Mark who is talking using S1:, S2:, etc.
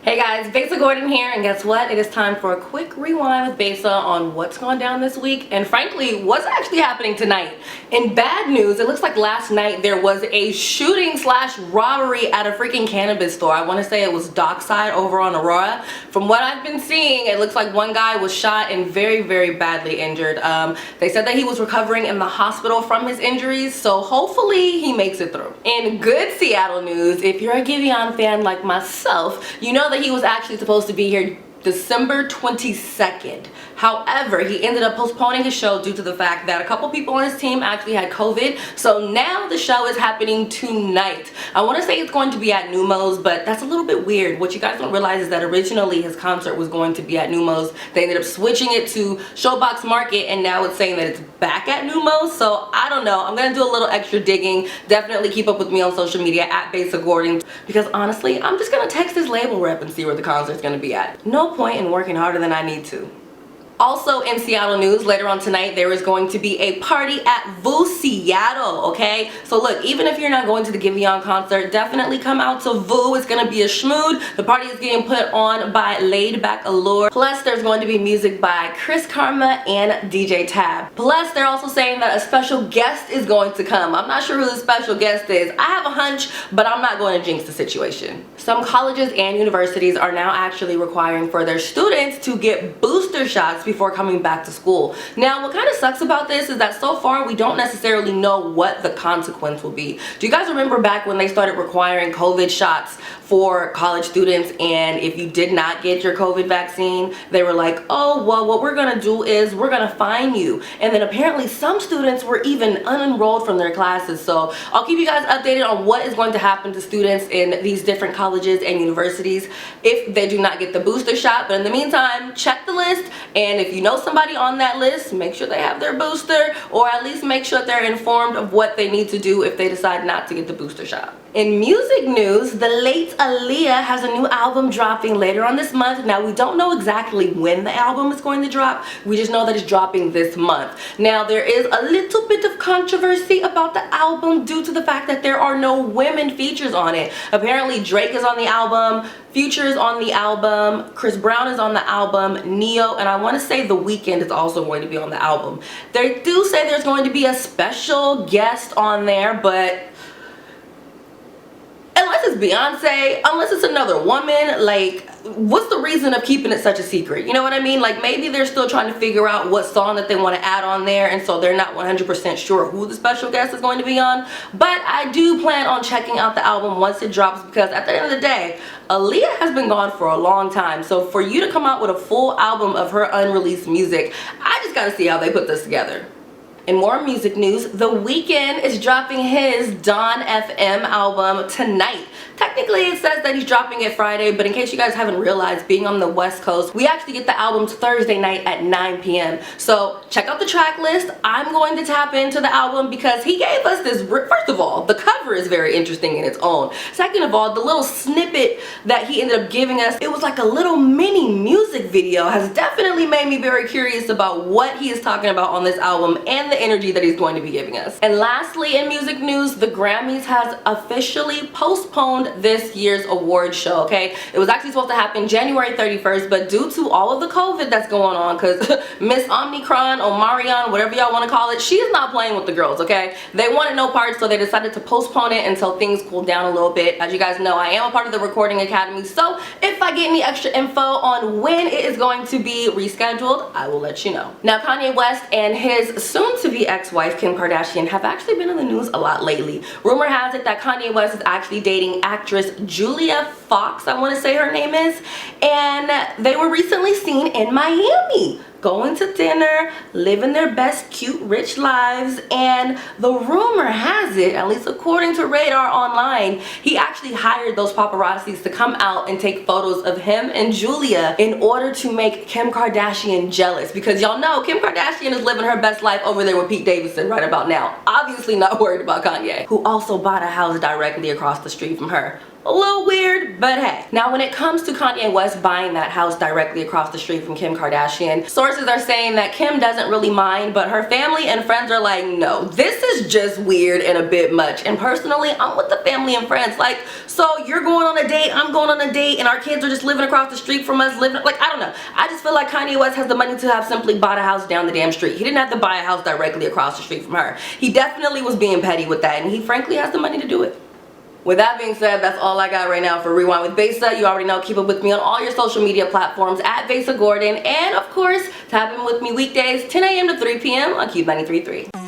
S1: Hey guys, Besa Gordon here, and guess what? It is time for a quick rewind with Besa on what's gone down this week, and frankly, what's actually happening tonight. In bad news, it looks like last night there was a shooting slash robbery at a freaking cannabis store. I want to say it was Dockside over on Aurora. From what I've been seeing, it looks like one guy was shot and very badly injured. They said that he was recovering in the hospital from his injuries, so hopefully he makes it through. In good Seattle news, if you're a Givenon fan like myself, you know that he was actually supposed to be here December 22nd. However, he ended up postponing his show due to the fact that a couple people on his team actually had COVID. So now the show is happening tonight. I want to say it's going to be at Numos, but that's a little bit weird. What you guys don't realize is that originally his concert was going to be at Numos. They ended up switching it to Showbox Market, and now it's saying that it's back at Numos. So I don't know. I'm gonna do a little extra digging. Definitely keep up with me on social media at Besa Gordon, because honestly, I'm just gonna text his label rep and see where the concert's gonna be at. No point in working harder than I need to. Also in Seattle news, later on tonight, there is going to be a party at VUE Seattle, okay? So look, even if you're not going to the Giveon concert, definitely come out to VUE. It's gonna be a schmood. The party is getting put on by Laidback Allure. Plus, there's going to be music by Chris Karma and DJ Tab. Plus, they're also saying that a special guest is going to come. I'm not sure who the special guest is. I have a hunch, but I'm not going to jinx the situation. Some colleges and universities are now actually requiring for their students to get booster shots before coming back to school. Now, what kind of sucks about this is that so far we don't necessarily know what the consequence will be. Do you guys remember back when they started requiring COVID shots for college students, and if you did not get your COVID vaccine, they were like, oh, well, what we're gonna do is we're gonna fine you. And then apparently some students were even unenrolled from their classes. So I'll keep you guys updated on what is going to happen to students in these different colleges and universities if they do not get the booster shot. But in the meantime, check the list, and if you know somebody on that list, make sure they have their booster, or at least make sure they're informed of what they need to do if they decide not to get the booster shot. In music news, the late Aaliyah has a new album dropping later on this month. Now, we don't know exactly when the album is going to drop. We just know that it's dropping this month. Now, there is a little bit of controversy about the album due to the fact that there are no women features on it. Apparently, Drake is on the album, Future is on the album, Chris Brown is on the album, Neo, and I want to say The Weeknd is also going to be on the album. They do say there's going to be a special guest on there, but unless it's Beyonce, unless it's another woman, like, what's the reason of keeping it such a secret? You know what I mean? Like, maybe they're still trying to figure out what song that they want to add on there, and so they're not 100% sure who the special guest is going to be on. But I do plan on checking out the album once it drops, because at the end of the day, Aaliyah has been gone for a long time. So for you to come out with a full album of her unreleased music, I just gotta see how they put this together. In more music news, The Weeknd is dropping his Dawn FM album tonight. Technically, it says that he's dropping it Friday, but in case you guys haven't realized, being on the West Coast, we actually get the albums Thursday night at 9 p.m. So check out the track list. I'm going to tap into the album because he gave us this. First of all, the cover is very interesting in its own. Second of all, the little snippet that he ended up giving us, it was like a little mini music video, has definitely made me very curious about what he is talking about on this album and the energy that he's going to be giving us. And lastly, in music news, the Grammys has officially postponed this year's award show, okay? It was actually supposed to happen January 31st, but due to all of the COVID that's going on, because Miss Omicron, Omarion, whatever y'all want to call it, she is not playing with the girls, okay? They wanted no part, so they decided to postpone it until things cool down a little bit. As you guys know, I am a part of the Recording Academy, so if I get any extra info on when it is going to be rescheduled, I will let you know. Now, Kanye West and his soon-to-be ex-wife, Kim Kardashian, have actually been in the news a lot lately. Rumor has it that Kanye West is actually dating actress Julia Fox, I want to say her name is, and they were recently seen in Miami going to dinner, living their best cute rich lives, and the rumor has it, at least according to Radar Online, he actually hired those paparazzis to come out and take photos of him and Julia in order to make Kim Kardashian jealous, because y'all know Kim Kardashian is living her best life over there with Pete Davidson right about now, obviously not worried about Kanye, who also bought a house directly across the street from her. A little weird, but hey. Now when it comes to Kanye West buying that house directly across the street from Kim Kardashian, sources are saying that Kim doesn't really mind, but her family and friends are like, no, this is just weird and a bit much. And personally, I'm with the family and friends. Like, so you're going on a date, I'm going on a date, and our kids are just living across the street from us, living, like, I don't know. I just feel like Kanye West has the money to have simply bought a house down the damn street. He didn't have to buy a house directly across the street from her. He definitely was being petty with that, and he frankly has the money to do it. With that being said, that's all I got right now for Rewind with Besa. You already know, keep up with me on all your social media platforms at Besa Gordon. And of course, tap in with me weekdays 10 a.m. to 3 p.m. on Cube 93.3.